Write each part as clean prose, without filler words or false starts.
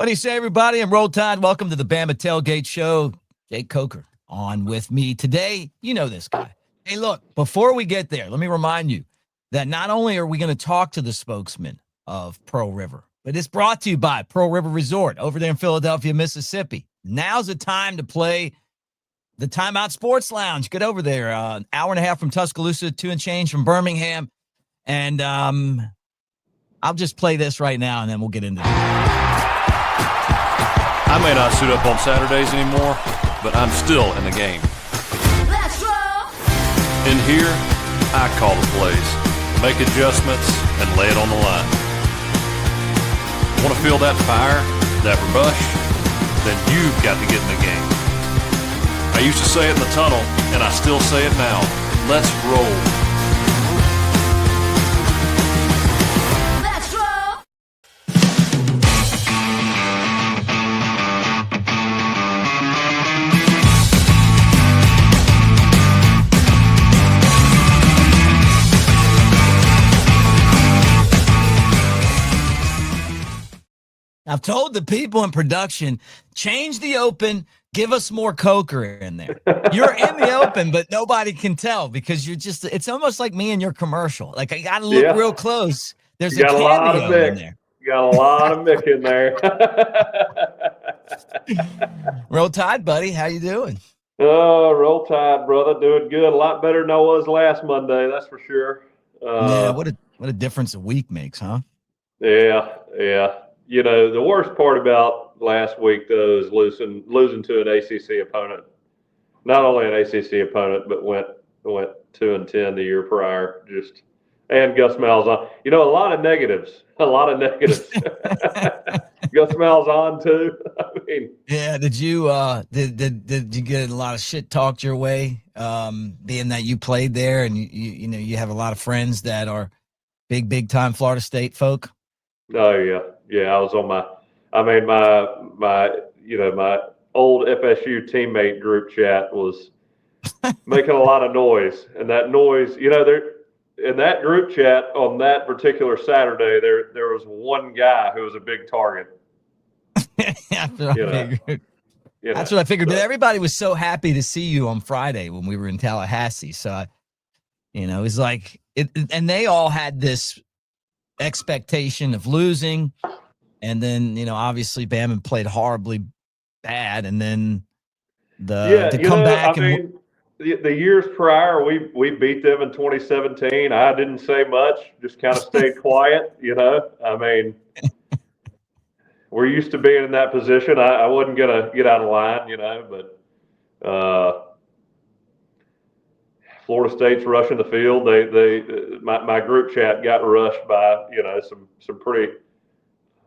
What do you say, everybody? I'm Roll Tide. Welcome to the Bama Tailgate Show. Jake Coker on with me today. You know this guy. Hey, look, before we get there, let me remind you that not only are we going to talk to the spokesman of Pearl River, but it's brought to you by Pearl River Resort over there in Philadelphia, Mississippi. Now's the time to play the Timeout Sports Lounge. Get over there. An hour and a half from Tuscaloosa, 2 and change from Birmingham. And I'll just play this right now, and then we'll get into it. I may not suit up on Saturdays anymore, but I'm still in the game. Let's roll. In here, I call the plays, make adjustments, and lay it on the line. Want to feel that fire, that rush? Then you've got to get in the game. I used to say it in the tunnel, and I still say it now. Let's roll. Let's roll. I've told the people in production, change the open, give us more Coker in there. You're in the open, but nobody can tell because you're just, it's almost like me in your commercial. Like, I got to look real close. There's a cameo in there. You got a lot of Mick in there. Roll Tide, buddy. How you doing? Oh, Roll Tide, brother. Doing good. A lot better than I was last Monday, that's for sure. Yeah, what a difference a week makes, huh? Yeah. You know, the worst part about last week, though, is losing to an ACC opponent. Not only an ACC opponent, but went 2-10 the year prior. And Gus Malzahn. You know, a lot of negatives. Gus Malzahn too. I mean, yeah. Did you did you get a lot of shit talked your way? Being that you played there, and you know you have a lot of friends that are big time Florida State folk. Oh yeah. I was on my old FSU teammate group chat was making a lot of noise, and that noise, you know, there in that group chat on that particular Saturday, there was one guy who was a big target. That's what I figured. But everybody was so happy to see you on Friday when we were in Tallahassee. So, it was like and they all had this expectation of losing. And then, obviously Bama played horribly bad. And then to come back. The years prior, we beat them in 2017. I didn't say much, just kind of stayed quiet, I mean, we're used to being in that position. I wasn't going to get out of line, but Florida State's rushing the field. My group chat got rushed by, some pretty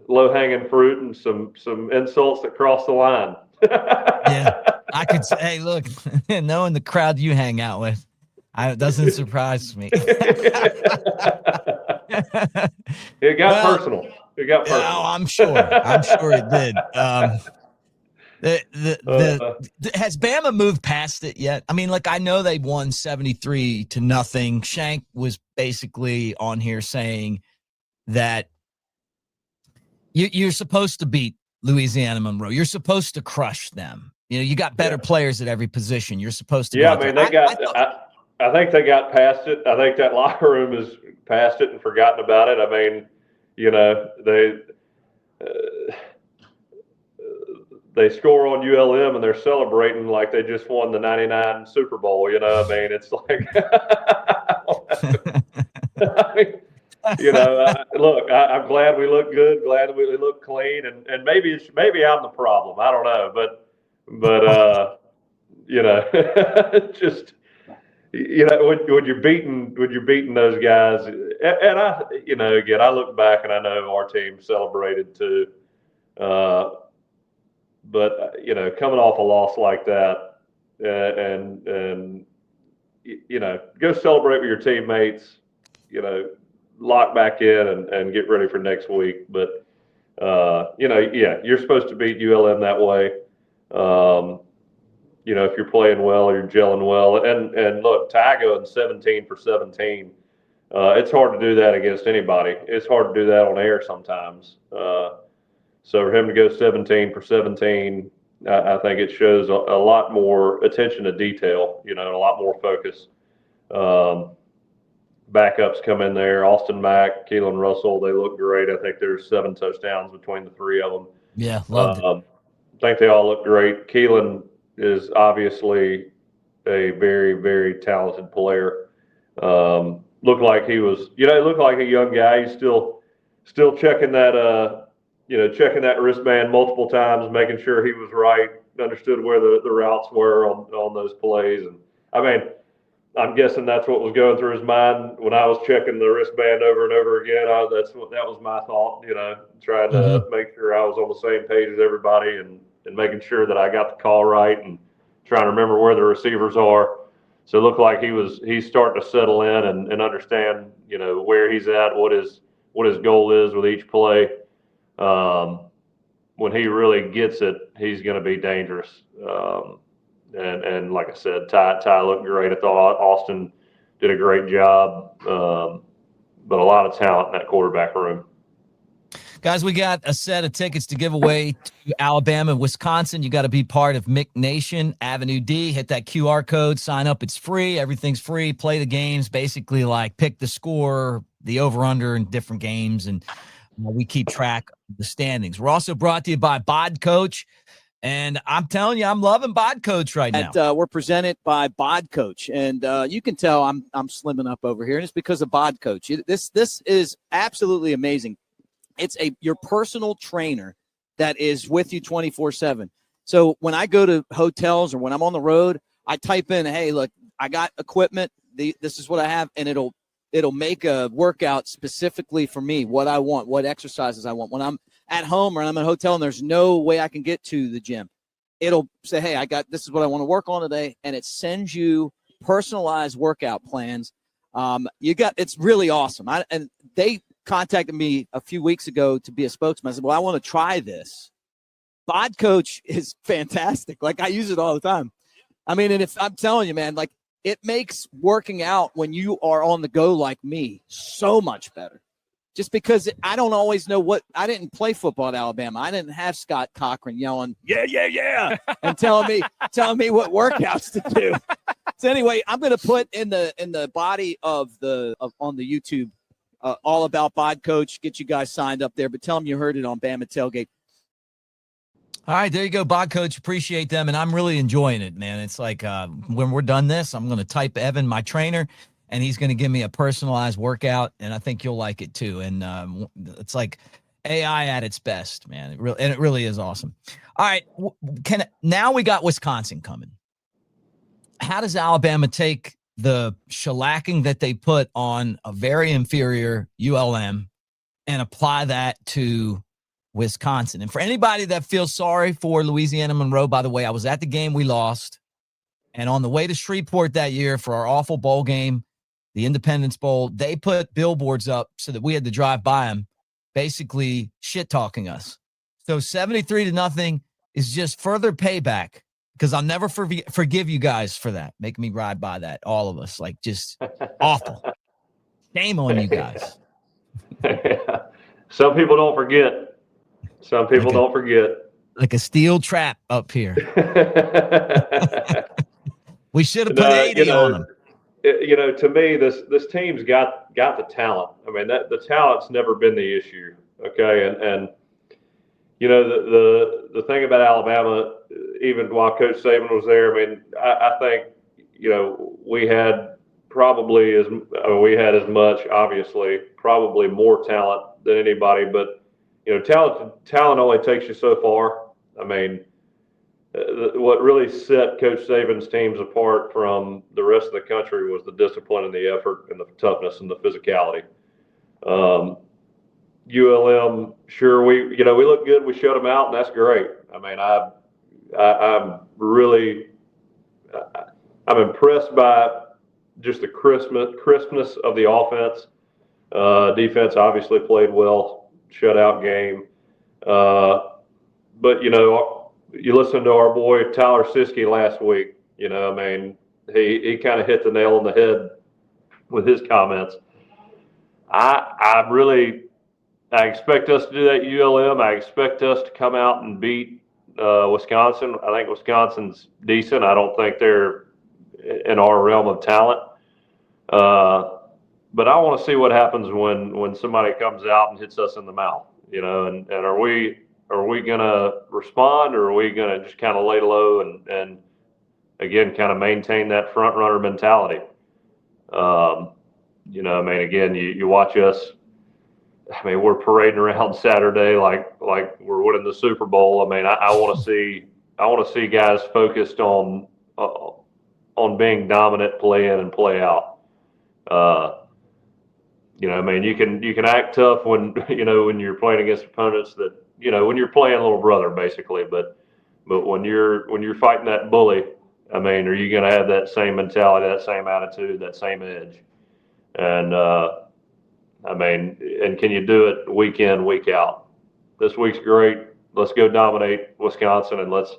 low-hanging fruit and some insults that crossed the line. Yeah, I could say, hey, look, knowing the crowd you hang out with, it doesn't surprise me. It got personal. Oh, I'm sure it did. Has Bama moved past it yet? I mean, I know they won 73-0. Shank was basically on here saying that you're supposed to beat Louisiana Monroe. You're supposed to crush them. You got better players at every position. You're supposed to. Yeah, I mean, I think they got past it. I think that locker room has passed it and forgotten about it. I mean, they score on ULM and they're celebrating like they just won the '99 Super Bowl. I mean, it's like, look, I'm glad we look good, glad we look clean, and maybe I'm the problem. I don't know, but just when you're beating those guys, and I, again, I look back and I know our team celebrated too, but coming off a loss like that, and go celebrate with your teammates, lock back in and get ready for next week. But, you're supposed to beat ULM that way. If you're playing well or you're gelling well. And look, Ty going 17 for 17. It's hard to do that against anybody. It's hard to do that on air sometimes. So for him to go 17 for 17, I think it shows a lot more attention to detail, and a lot more focus. Backups come in there. Austin Mack, Keelan Russell, they look great. I think there's 7 touchdowns between the 3 of them. Yeah, loved it. I think they all look great. Keelan is obviously a very, very talented player. Looked like he was, looked like a young guy. He's still checking that, checking that wristband multiple times, making sure he was right, understood where the routes were on those plays. And I mean, I'm guessing that's what was going through his mind when I was checking the wristband over and over again. That was my thought, trying to make sure I was on the same page as everybody and making sure that I got the call right and trying to remember where the receivers are. So it looked like he's starting to settle in and understand, where he's at, what his goal is with each play. When he really gets it, he's going to be dangerous. And like I said, Ty looked great. I thought Austin did a great job, but a lot of talent in that quarterback room. Guys, we got a set of tickets to give away to Alabama and Wisconsin. You got to be part of Mick Nation, AveD. Hit that QR code, sign up. It's free. Everything's free. Play the games, basically like pick the score, the over-under in different games, and we keep track of the standings. We're also brought to you by BOD Coach. And I'm telling you, I'm loving BOD Coach right now. And we're presented by BOD Coach, and you can tell I'm slimming up over here, and it's because of BOD Coach. This is absolutely amazing. It's your personal trainer that is with you 24/7. So when I go to hotels or when I'm on the road, I type in, "Hey, look, I got equipment. This is what I have," and it'll make a workout specifically for me, what I want, what exercises I want. When I'm at home or I'm at a hotel and there's no way I can get to the gym, it'll say, "Hey, this is what I want to work on today." And it sends you personalized workout plans. It's really awesome. And they contacted me a few weeks ago to be a spokesman. I said, "Well, I want to try this." BOD Coach is fantastic. Like, I use it all the time. I mean, and if I'm telling you, man, like, it makes working out when you are on the go like me so much better. Just because I don't always know I didn't play football at Alabama. I didn't have Scott Cochran yelling, "Yeah," and telling me what workouts to do. So anyway, I'm going to put in the body on the YouTube all about BOD Coach. Get you guys signed up there, but tell them you heard it on Bama Tailgate. All right, there you go, BOD Coach. Appreciate them, and I'm really enjoying it, man. It's like when we're done this, I'm going to type Evan, my trainer, and he's going to give me a personalized workout, and I think you'll like it too. And it's like AI at its best, man. It really is awesome. All right, now we got Wisconsin coming. How does Alabama take the shellacking that they put on a very inferior ULM and apply that to Wisconsin? And for anybody that feels sorry for Louisiana Monroe, by the way, I was at the game we lost, and on the way to Shreveport that year for our awful bowl game, the Independence Bowl, they put billboards up so that we had to drive by them, basically shit-talking us. So 73-0 is just further payback, because I'll never forgive you guys for that. Make me ride by that, all of us. Like, just awful. Shame on you guys. Some people don't forget. Some people don't forget. Like a steel trap up here. We should have put 80 on them. To me, this team's got the talent. I mean, the talent's never been the issue. Okay, and the thing about Alabama, even while Coach Saban was there, I mean, I think we had as much, obviously, probably more talent than anybody, but talent only takes you so far. I mean, what really set Coach Saban's teams apart from the rest of the country was the discipline and the effort and the toughness and the physicality. ULM, sure, we look good. We shut them out, and that's great. I mean, I'm impressed by just the crispness of the offense. Defense obviously played well, shutout game. But you listen to our boy Tyler Siskey last week. I mean, he kind of hit the nail on the head with his comments. I expect us to do that ULM. I expect us to come out and beat Wisconsin. I think Wisconsin's decent. I don't think they're in our realm of talent. But I want to see what happens when somebody comes out and hits us in the mouth, and are we gonna respond, or are we gonna just kind of lay low and again kind of maintain that front runner mentality? Again, you watch us. I mean, we're parading around Saturday like we're winning the Super Bowl. I mean, I want to see guys focused on being dominant, play in and play out. You can act tough when when you're playing against opponents that when you're playing little brother basically, but when you're fighting that bully, I mean, are you going to have that same mentality, that same attitude, that same edge? And and can you do it week in, week out? This week's great. Let's go dominate Wisconsin, and let's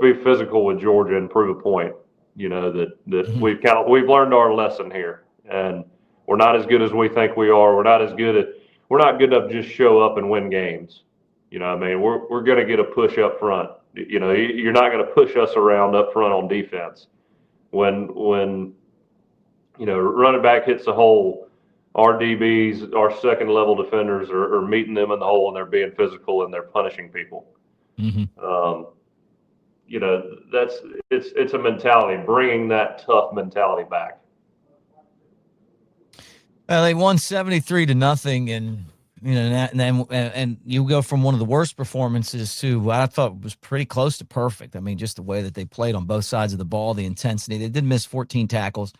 be physical with Georgia and prove a point. That we've learned our lesson here, and we're not as good as we think we are. We're not good enough to just show up and win games. We're going to get a push up front. You're not going to push us around up front on defense. When running back hits the hole, our DBs, our second level defenders are meeting them in the hole, and they're being physical and they're punishing people. Mm-hmm. It's a mentality, bringing that tough mentality back. Well, they won 73-0, and you go from one of the worst performances to what I thought was pretty close to perfect. I mean, just the way that they played on both sides of the ball, the intensity. They did miss 14 tackles,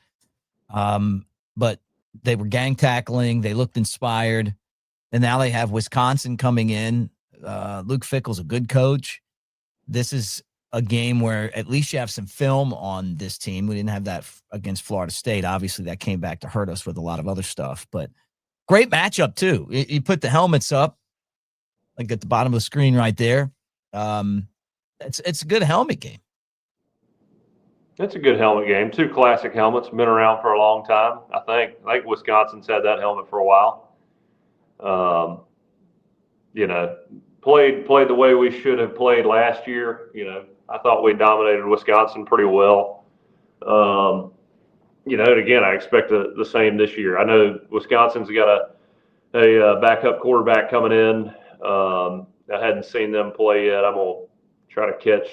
but they were gang tackling. They looked inspired. And now they have Wisconsin coming in. Luke Fickell's a good coach. This is a game where at least you have some film on this team. We didn't have that against Florida State. Obviously, that came back to hurt us with a lot of other stuff. But great matchup, too. You put the helmets up, like at the bottom of the screen right there. It's a good helmet game. It's a good helmet game. Two classic helmets, been around for a long time. I think Wisconsin's had that helmet for a while. Played the way we should have played last year. I thought we dominated Wisconsin pretty well. And again, I expect the same this year. I know Wisconsin's got a backup quarterback coming in. I hadn't seen them play yet. I'm gonna try to catch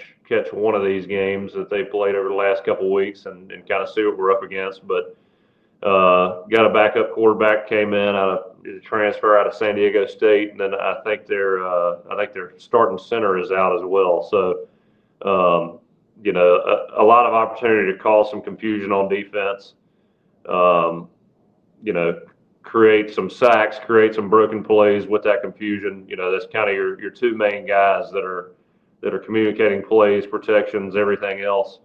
one of these games that they played over the last couple of weeks and kind of see what we're up against. But got a backup quarterback came in transfer out of San Diego State, and then I think their starting center is out as well. So a lot of opportunity to cause some confusion on defense. Create some sacks, create some broken plays with that confusion. That's kind of your two main guys that are communicating plays, protections, everything else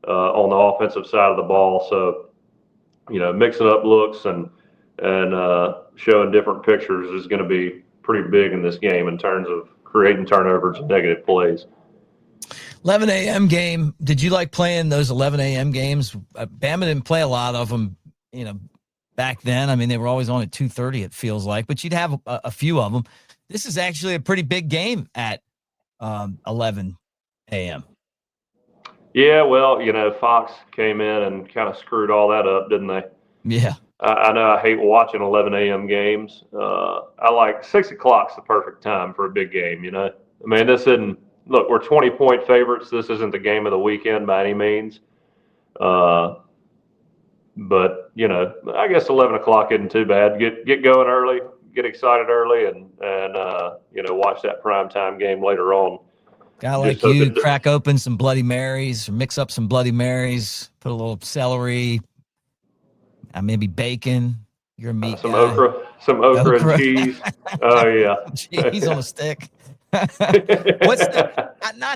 on the offensive side of the ball. So, mixing up looks and showing different pictures is going to be pretty big in this game in terms of creating turnovers and negative plays. 11 a.m. game. Did you like playing those 11 a.m. games? Bama didn't play a lot of them, back then. I mean, they were always on at 2:30, it feels like, but you'd have a few of them. This is actually a pretty big game at 11 a.m. Yeah, well, Fox came in and kind of screwed all that up, didn't they? Yeah. I know I hate watching 11 a.m. games. I like 6 o'clock's the perfect time for a big game, I mean, this isn't – look, we're 20-point favorites. This isn't the game of the weekend by any means. But, I guess 11 o'clock isn't too bad. Get going early, get excited early, and watch that primetime game later on. Guy like you, crack open some Bloody Marys, or mix up some Bloody Marys, put a little celery, maybe bacon. You're a meat some guy. okra and cheese. Oh, yeah. Cheese on a stick. Not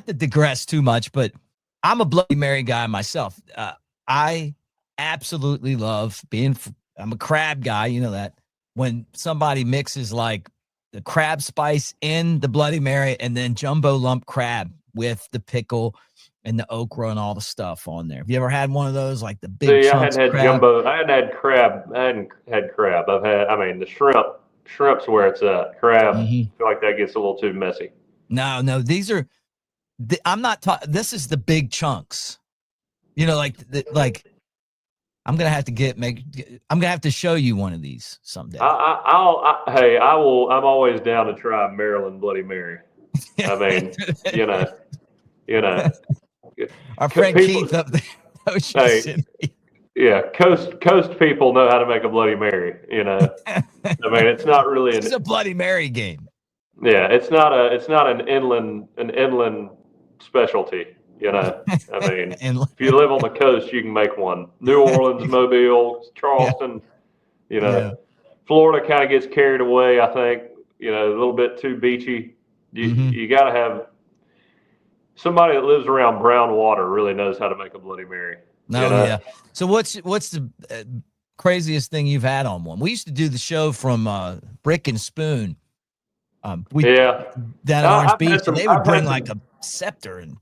to digress too much, but I'm a Bloody Mary guy myself. I absolutely love I'm a crab guy, that. When somebody mixes like the crab spice in the Bloody Mary and then jumbo lump crab with the pickle and the okra and all the stuff on there. Have you ever had one of those, like the big chunks of crab? I hadn't had crab. I hadn't had crab. I've had, the shrimp. shrimp's where it's at. Crab, I Mhm. feel like that gets a little too messy. No, these are. I'm not talking. This is the big chunks. You know, like I'm gonna have to I'm gonna have to show you one of these someday. Hey, I will. I'm always down to try Maryland Bloody Mary. I mean, you know, Our friend people. Keith up there. Ocean Hey, City. yeah, coast people know how to make a Bloody Mary. I mean, it's not really It's a Bloody Mary game. yeah, it's not an inland specialty. I mean, And if you live on the coast, you can make one. New Orleans, Mobile, yeah, Charleston. yeah. Florida kind of gets carried away. I think a little bit too beachy. Mhm. You got to have somebody that lives around brown water really knows how to make a Bloody Mary. No, yeah. So what's the craziest thing you've had on one? We used to do the show from Brick and Spoon. Yeah. Down at Orange I've had Beach, and some- they would I've bring had like some- a scepter and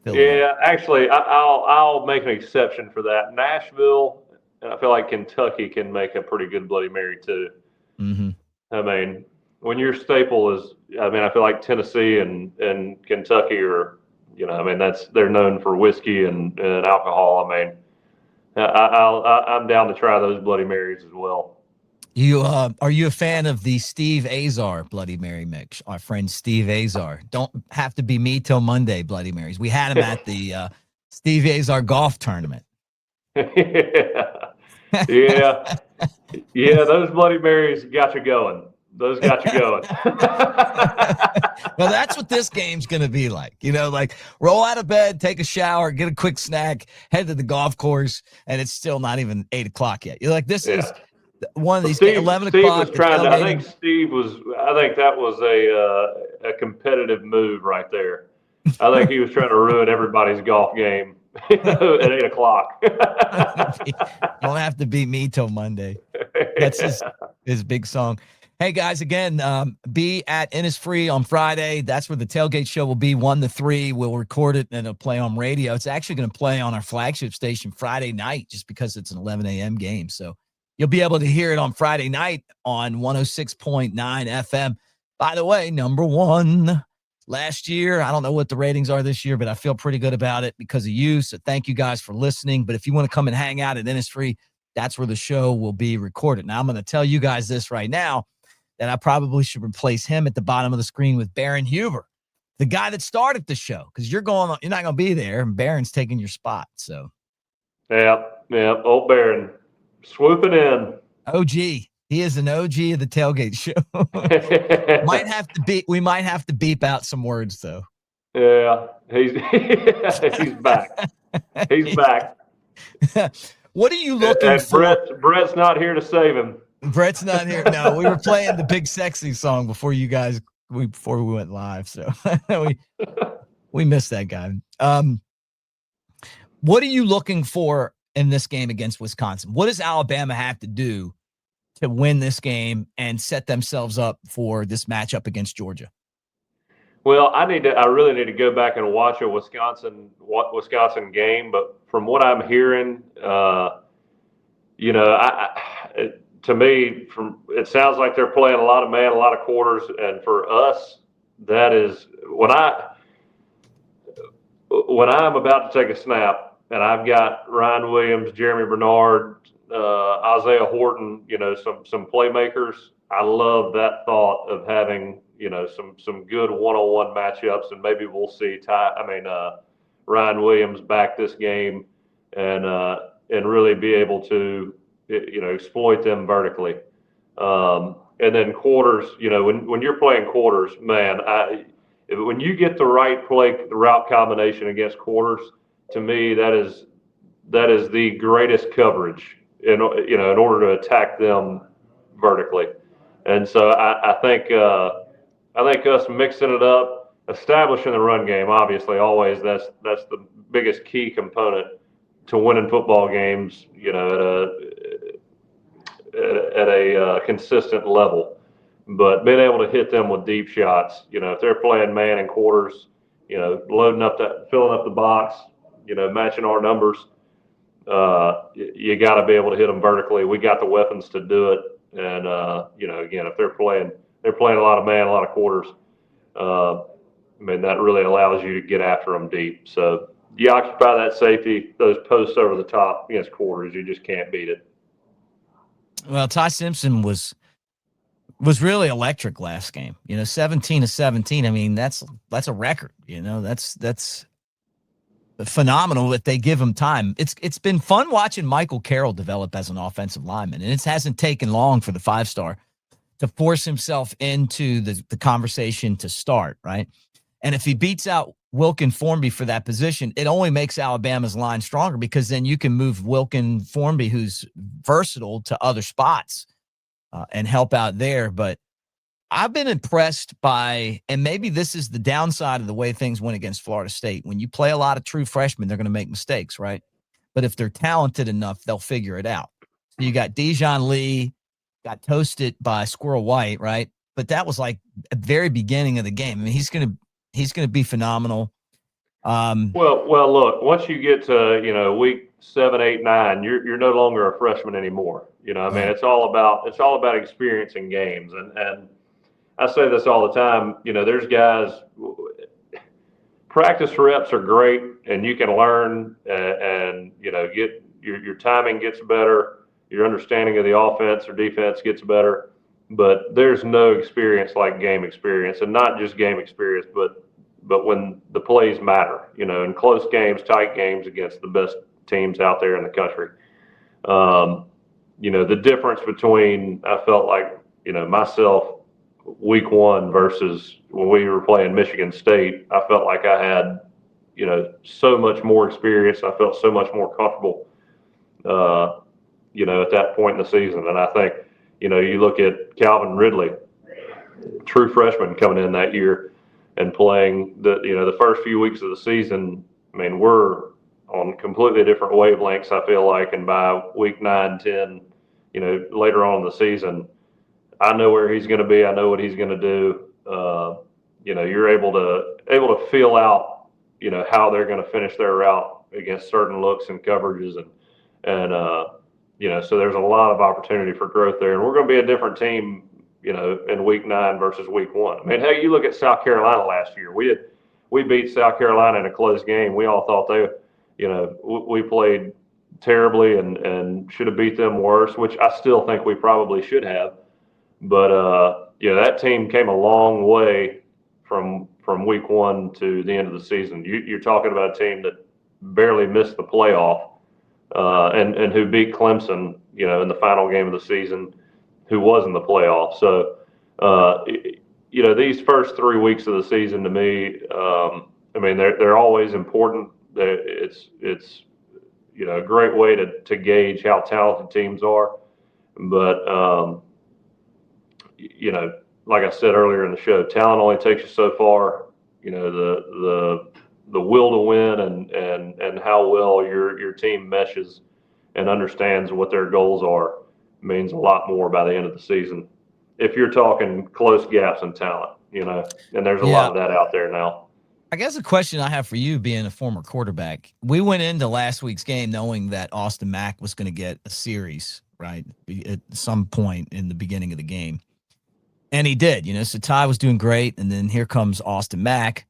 fill it up. Yeah, actually, I'll make an exception for that. Nashville, and I feel like Kentucky can make a pretty good Bloody Mary too. Mm-hmm. I mean, when your staple is, I feel like Tennessee and Kentucky are, I mean, they're known for whiskey and alcohol. I mean, I'm down to try those Bloody Marys as well. You are you a fan of the Steve Azar Bloody Mary mix? Our friend Steve Azar. Don't have to be me till Monday Bloody Marys. We had him at the Steve Azar golf tournament. Yeah. Those Bloody Marys got you going. Those got you going. Well, that's what this game's going to be like. Like roll out of bed, take a shower, get a quick snack, head to the golf course, and it's still not even 8 o'clock yet. You're like, this is one of these 11 o'clock. I think that was a competitive move right there. I think he was trying to ruin everybody's golf game at 8 o'clock. Don't have to beat me till Monday. That's his big song. Hey guys, again, be at Innisfree on Friday. That's where the tailgate show will be 1 to 3. We'll record it and it'll play on radio. It's actually going to play on our flagship station Friday night just because it's an 11 a.m. game. So you'll be able to hear it on Friday night on 106.9 FM. By the way, number 1 last year. I don't know what the ratings are this year, but I feel pretty good about it because of you. So thank you guys for listening. But if you want to come and hang out at Innisfree, that's where the show will be recorded. Now, I'm going to tell you guys this right now, that I probably should replace him at the bottom of the screen with Baron Huber, the guy that started the show, because you're not going to be there, and Baron's taking your spot. So, yeah, old Baron swooping in. OG, he is an OG of the tailgate show. We might have to beep out some words though. Yeah, he's back. He's back. What are you looking for? Brett's not here to save him. Brett's not here. No, we were playing the Big Sexy song before we went live. So we missed that guy. What are you looking for in this game against Wisconsin? What does Alabama have to do to win this game and set themselves up for this matchup against Georgia? Well, I really need to go back and watch a Wisconsin game. But from what I'm hearing, to me, it sounds like they're playing a lot of man, a lot of quarters, and for us, that is when I'm about to take a snap and I've got Ryan Williams, Jeremy Bernard, Isaiah Horton, some playmakers. I love that thought of having some good one-on-one matchups, and maybe we'll see Ryan Williams back this game and really be able to exploit them vertically. And then quarters, when you're playing quarters, man, when you get the right the route combination against quarters, to me, that is the greatest coverage in order to attack them vertically. And so I think us mixing it up, establishing the run game, obviously, always that's the biggest key component to winning football games, at a consistent level. But being able to hit them with deep shots, if they're playing man and quarters, filling up the box, matching our numbers, you got to be able to hit them vertically. We got the weapons to do it. And again, if they're playing a lot of man, a lot of quarters. That really allows you to get after them deep. So you occupy that safety, those posts over the top against quarters, you just can't beat it. Well, Ty Simpson was really electric last game. 17 of 17. I mean, that's a record. That's phenomenal if they give him time. It's been fun watching Michael Carroll develop as an offensive lineman, and it hasn't taken long for the 5-star to force himself into the conversation to start, right? And if he beats out Wilkin Formby for that position, it only makes Alabama's line stronger, because then you can move Wilkin Formby, who's versatile, to other spots and help out there. But I've been impressed by, and maybe this is the downside of the way things went against Florida State. When you play a lot of true freshmen, they're going to make mistakes, right? But if they're talented enough, they'll figure it out. So you got Dijon Lee, got toasted by Squirrel White, right? But that was like at the very beginning of the game. I mean, he's going to be phenomenal. Well, look, once you get to, week 7, 8, 9, you're no longer a freshman anymore. Right. It's all about experience in games. And I say this all the time, there's guys, practice reps are great, and you can learn and get your timing gets better, your understanding of the offense or defense gets better, but there's no experience like game experience, and not just game experience, but when the plays matter, in close games, tight games against the best teams out there in the country. The difference between, I felt like, myself, week 1 versus when we were playing Michigan State, I felt like I had, so much more experience. I felt so much more comfortable, at that point in the season. And I think, you look at Calvin Ridley, true freshman coming in that year and playing the first few weeks of the season. I mean, we're on completely different wavelengths, I feel like. And by week 9, 10, later on in the season, I know where he's going to be. I know what he's going to do. You're able to feel out, how they're going to finish their route against certain looks and coverages, and so there's a lot of opportunity for growth there. And we're going to be a different team, in week 9 versus week 1. I mean, hey, you look at South Carolina last year. We beat South Carolina in a close game. We all thought we played terribly and should have beat them worse, which I still think we probably should have. But that team came a long way from week 1 to the end of the season. You're talking about a team that barely missed the playoff, and who beat Clemson, in the final game of the season, who was in the playoff. So, these first 3 weeks of the season to me, they're always important. It's a great way to gauge how talented teams are, but. Like I said earlier in the show, talent only takes you so far. The will to win and how well your team meshes and understands what their goals are means a lot more by the end of the season. If you're talking close gaps in talent, and there's a lot of that out there now. I guess a question I have for you, being a former quarterback, we went into last week's game knowing that Austin Mack was going to get a series, right, at some point in the beginning of the game. And he did, so Ty was doing great. And then here comes Austin Mack.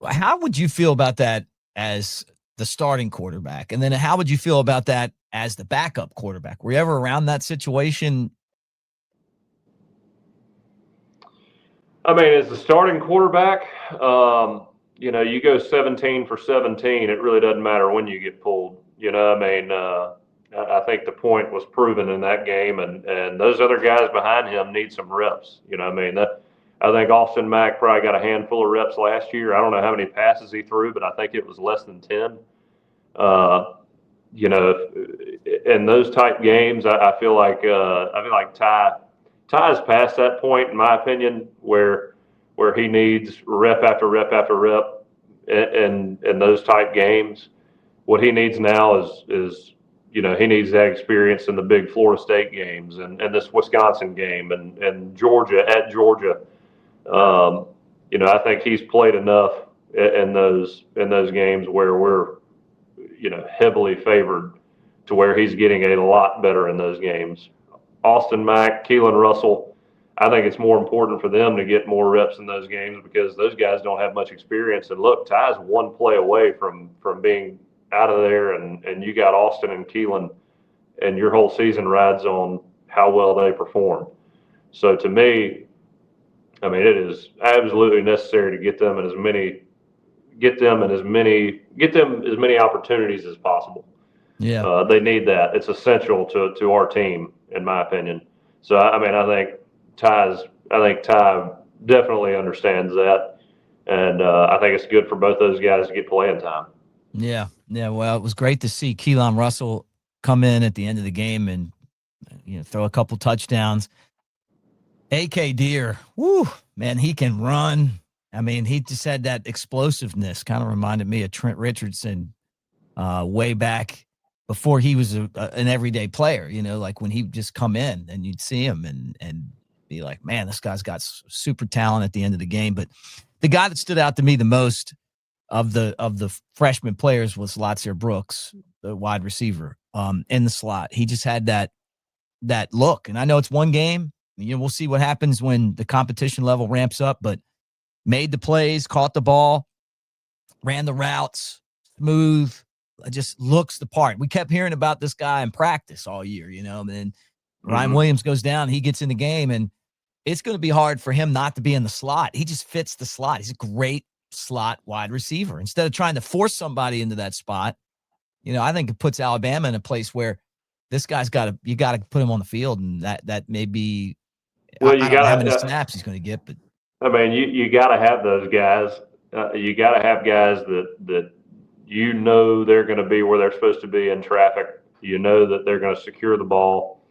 How would you feel about that as the starting quarterback? And then how would you feel about that as the backup quarterback? Were you ever around that situation? As the starting quarterback, you go 17 for 17. It really doesn't matter when you get pulled. I think the point was proven in that game, and those other guys behind him need some reps. I think Austin Mack probably got a handful of reps last year. I don't know how many passes he threw, but I think it was less than 10. In those type games, I feel like Ty's past that point, in my opinion, where he needs rep after rep after rep in those type games. What he needs now is he needs that experience in the big Florida State games and this Wisconsin game and Georgia at Georgia. I think he's played enough in those games where we're, heavily favored, to where he's getting a lot better in those games. Austin Mack, Keelan Russell, I think it's more important for them to get more reps in those games because those guys don't have much experience. And look, Ty's one play away from being out of there, and you got Austin and Keelan, and your whole season rides on how well they perform. So to me, I mean, it is absolutely necessary to get them as many opportunities as possible. Yeah. They need that. It's essential to our team, in my opinion. So I mean, I think Ty definitely understands that, and I think it's good for both those guys to get playing time. Yeah. Yeah. Well, it was great to see Keelan Russell come in at the end of the game and throw a couple touchdowns. AK Deer, whoo, man, he can run. I mean, he just had that explosiveness. Kind of reminded me of Trent Richardson way back before he was an everyday player. Like when he just come in and you'd see him and be like, man, this guy's got super talent at the end of the game. But the guy that stood out to me the most of the freshman players was Latsier Brooks, the wide receiver, in the slot. He just had that look. And I know it's one game. We'll see what happens when the competition level ramps up, but made the plays, caught the ball, ran the routes, smooth, just looks the part. We kept hearing about this guy in practice all year, and then Ryan Williams goes down, he gets in the game, and it's going to be hard for him not to be in the slot. He just fits the slot. He's a great slot wide receiver. Instead of trying to force somebody into that spot, I think it puts Alabama in a place where this guy's you got to put him on the field, and that may be, well, I don't know how many snaps he's going to get, but I mean, you got to have those guys. You got to have guys that they're going to be where they're supposed to be in traffic. That they're going to secure the ball.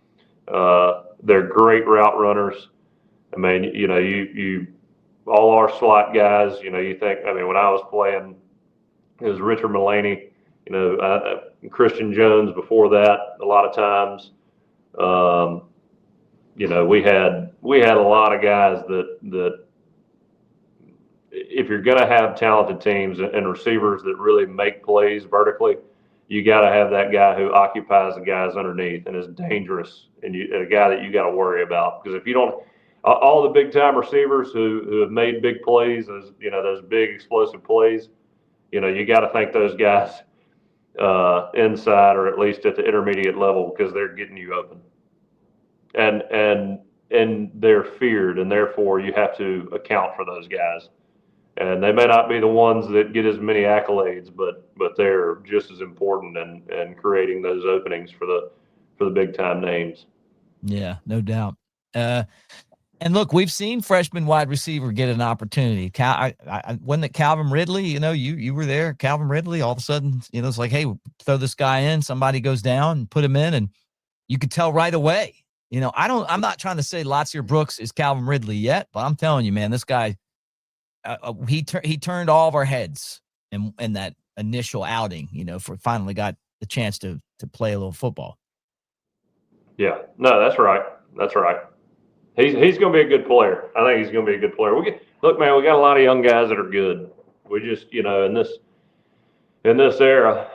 They're great route runners. I mean, you all our slot guys. You think. I mean, when I was playing, it was Richard Mullaney. Christian Jones before that. A lot of times. We had a lot of guys that if you're going to have talented teams and receivers that really make plays vertically, you got to have that guy who occupies the guys underneath and is dangerous, and a guy that you got to worry about. Because if you don't, all the big time receivers who have made big plays, those big explosive plays, you got to think those guys inside or at least at the intermediate level because they're getting you open. And they're feared, and therefore you have to account for those guys. And they may not be the ones that get as many accolades, but they're just as important in creating those openings for the big time names. Yeah, no doubt. And look, we've seen freshman wide receiver get an opportunity. Wasn't it Calvin Ridley? You were there. Calvin Ridley. All of a sudden, it's like, hey, throw this guy in. Somebody goes down and put him in, and you could tell right away. I'm not trying to say Latsier Brooks is Calvin Ridley yet, but I'm telling you, man, this guy, he turned all of our heads in that initial outing, for finally got the chance to play a little football. Yeah, no, that's right. That's right. He's going to be a good player. I think he's going to be a good player. Look, man, we got a lot of young guys that are good. We just, in this era,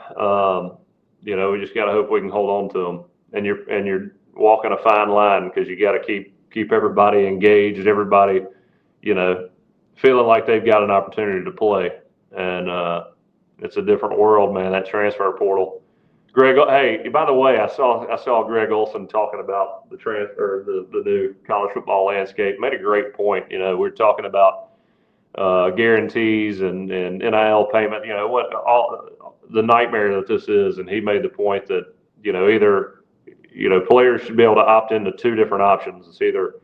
we just got to hope we can hold on to them. And you're walking a fine line because you got to keep everybody engaged, everybody, feeling like they've got an opportunity to play. And it's a different world, man. That transfer portal. Greg, hey, by the way, I saw Greg Olson talking about the transfer, the new college football landscape. Made a great point. We're talking about guarantees and NIL payment. What all the nightmare that this is, and he made the point that either players should be able to opt into two different options. It's either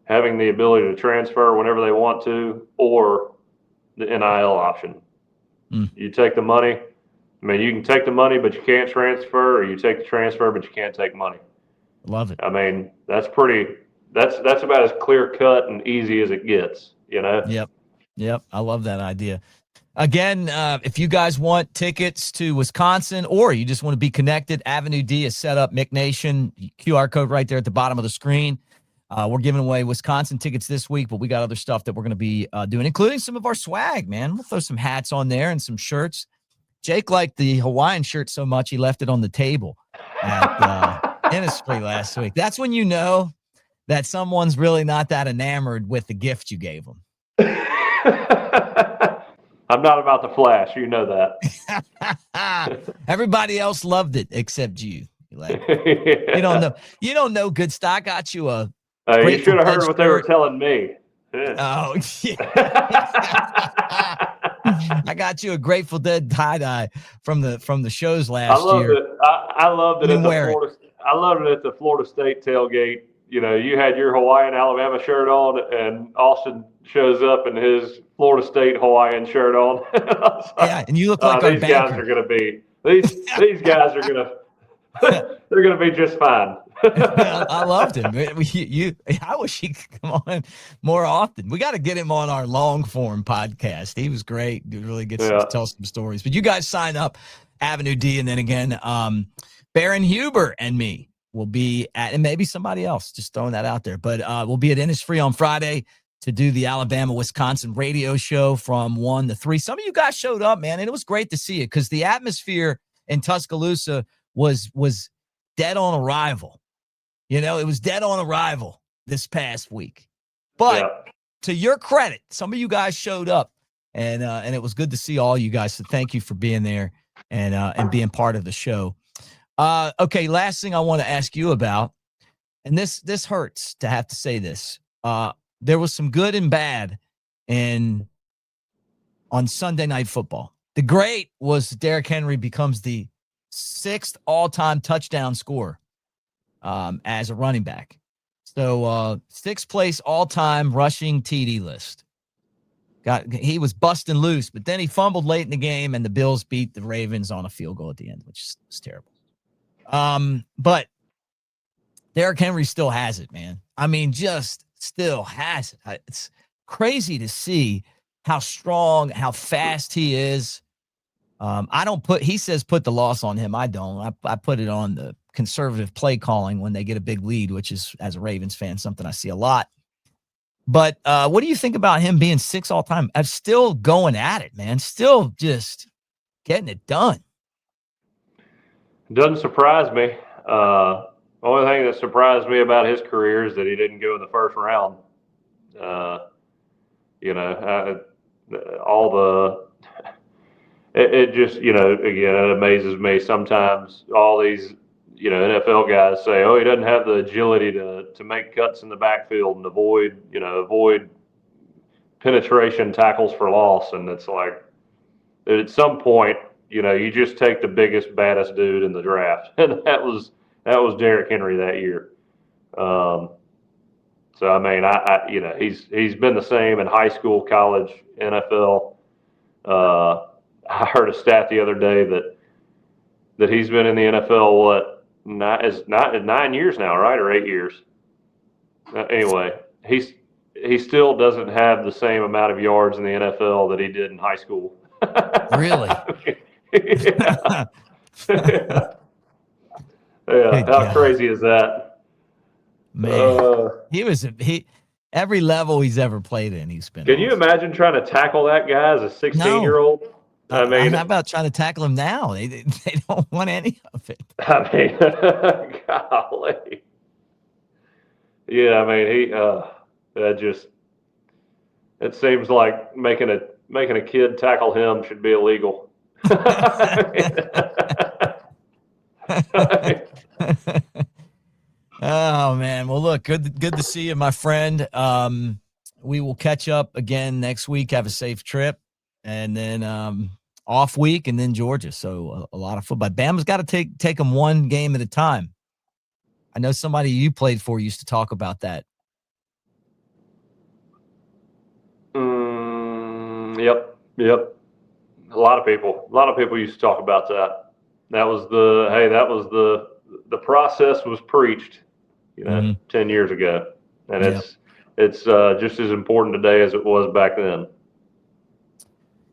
having the ability to transfer whenever they want to, or the NIL option. You take the money. I mean, you can take the money, but you can't transfer, or you take the transfer, but you can't take money. Love it. I mean, that's about as clear cut and easy as it gets, Yep. I love that idea. Again, if you guys want tickets to Wisconsin, or you just want to be connected, Avenue D is set up. Mick Nation, QR code right there at the bottom of the screen. We're giving away Wisconsin tickets this week, but we got other stuff that we're going to be doing, including some of our swag, man. We'll throw some hats on there and some shirts. Jake liked the Hawaiian shirt so much he left it on the table at Innisfree last week. That's when you know that someone's really not that enamored with the gift you gave them. I'm not about to flash. You know that. Everybody else loved it except you. You don't know. You don't know good stuff. I got you a You Grateful should have heard Dead what they were shirt. telling me. Oh, yeah. I got you a Grateful Dead tie-dye from the shows last year. I loved it You at didn't the wear it. Florida. I loved it at the Florida State tailgate. You know, you had your Hawaiian Alabama shirt on, and Austin shows up in his Florida State Hawaiian shirt on. Yeah, and you look like our these guys banker. are going to be these guys are going to they're going to be just fine. I loved him. I wish he could come on more often. We got to get him on our long form podcast. He was great. He really gets to tell some stories. But you guys sign up, Avenue D, and then again, Baron Huber and me will be at, and maybe somebody else. Just throwing that out there. But we'll be at Innisfree on Friday to do the Alabama-Wisconsin radio show from 1 to 3. Some of you guys showed up, man, and it was great to see it because the atmosphere in Tuscaloosa was dead on arrival. You know, it was dead on arrival this past week. But to your credit, some of you guys showed up, and it was good to see all you guys. So thank you for being there and being part of the show. Okay, last thing I want to ask you about, and this hurts to have to say this. There was some good and bad on Sunday Night Football. The great was Derrick Henry becomes the 6th all-time touchdown scorer as a running back. So 6th place all-time rushing TD list. He was busting loose, but then he fumbled late in the game, and the Bills beat the Ravens on a field goal at the end, which is terrible. But Derrick Henry still has it, man. I mean, just still has it. It's crazy to see how strong, how fast he is. He says put the loss on him. I don't. I put it on the conservative play calling when they get a big lead, which is, as a Ravens fan, something I see a lot. But what do you think about him being 6 all time? I'm still going at it, man. Still just getting it done. Doesn't surprise me. Only thing that surprised me about his career is that he didn't go in the first round. It just, again, it amazes me sometimes. All these, NFL guys say, "Oh, he doesn't have the agility to make cuts in the backfield and avoid penetration tackles for loss." And it's like, at some point, you just take the biggest, baddest dude in the draft, and that was Derrick Henry that year. So I mean, he's been the same in high school, college, NFL. I heard a stat the other day that he's been in the NFL 9 years now, right, or 8 years. Anyway, he still doesn't have the same amount of yards in the NFL that he did in high school. Really? Yeah. How crazy is that? Man, every level he's ever played in, he's been. Can you imagine trying to tackle that guy as a 16-year-old? I mean, I'm not about trying to tackle him now. They don't want any of it. I mean, golly. Yeah, I mean, it seems like making a kid tackle him should be illegal. Oh man. Well, look, good to see you, my friend. We will catch up again next week. Have a safe trip, and then off week, and then Georgia. So a lot of football. Bama's got to take them one game at a time. I know somebody you played for used to talk about that. Yep. A lot of people used to talk about that. That was the process was preached, 10 years ago. And it's just as important today as it was back then.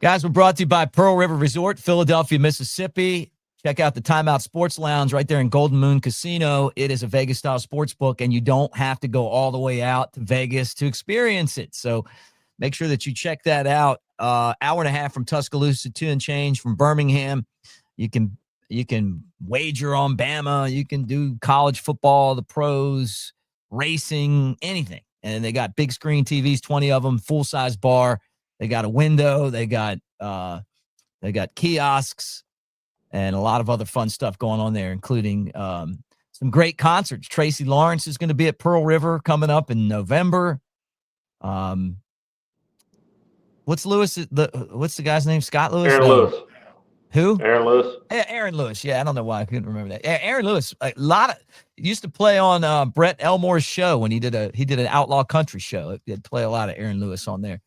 Guys, we're brought to you by Pearl River Resort, Philadelphia, Mississippi. Check out the Timeout Sports Lounge right there in Golden Moon Casino. It is a Vegas-style sports book, and you don't have to go all the way out to Vegas to experience it. So make sure that you check that out. Hour and a half from Tuscaloosa, 2 and change from Birmingham. You can You can wager on Bama. You can do college football, the pros, racing, anything. And they got big screen TVs, 20 of them, full size bar. They got a window. They got kiosks and a lot of other fun stuff going on there, including some great concerts. Tracy Lawrence is going to be at Pearl River coming up in November. What's the guy's name? Scott Lewis? Aaron Lewis. Who? Aaron Lewis. Aaron Lewis. Yeah, I don't know why I couldn't remember that. Aaron Lewis. A lot of used to play on Brett Elmore's show when he did an outlaw country show. He'd play a lot of Aaron Lewis on there.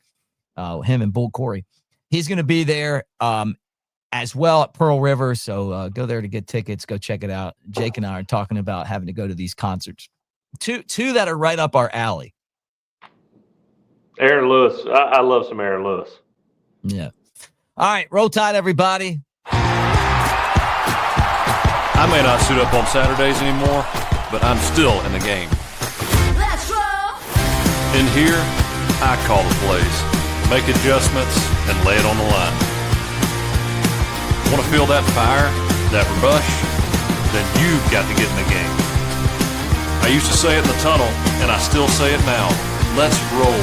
Him and Bull Corey. He's going to be there as well at Pearl River. So go there to get tickets. Go check it out. Jake and I are talking about having to go to these concerts. Two that are right up our alley. Aaron Lewis. I love some Aaron Lewis. Yeah. All right. Roll Tide, everybody. I may not suit up on Saturdays anymore, but I'm still in the game. Let's roll. In here, I call the plays, make adjustments, and lay it on the line. Want to feel that fire, that rush? Then you've got to get in the game. I used to say it in the tunnel, and I still say it now. Let's roll.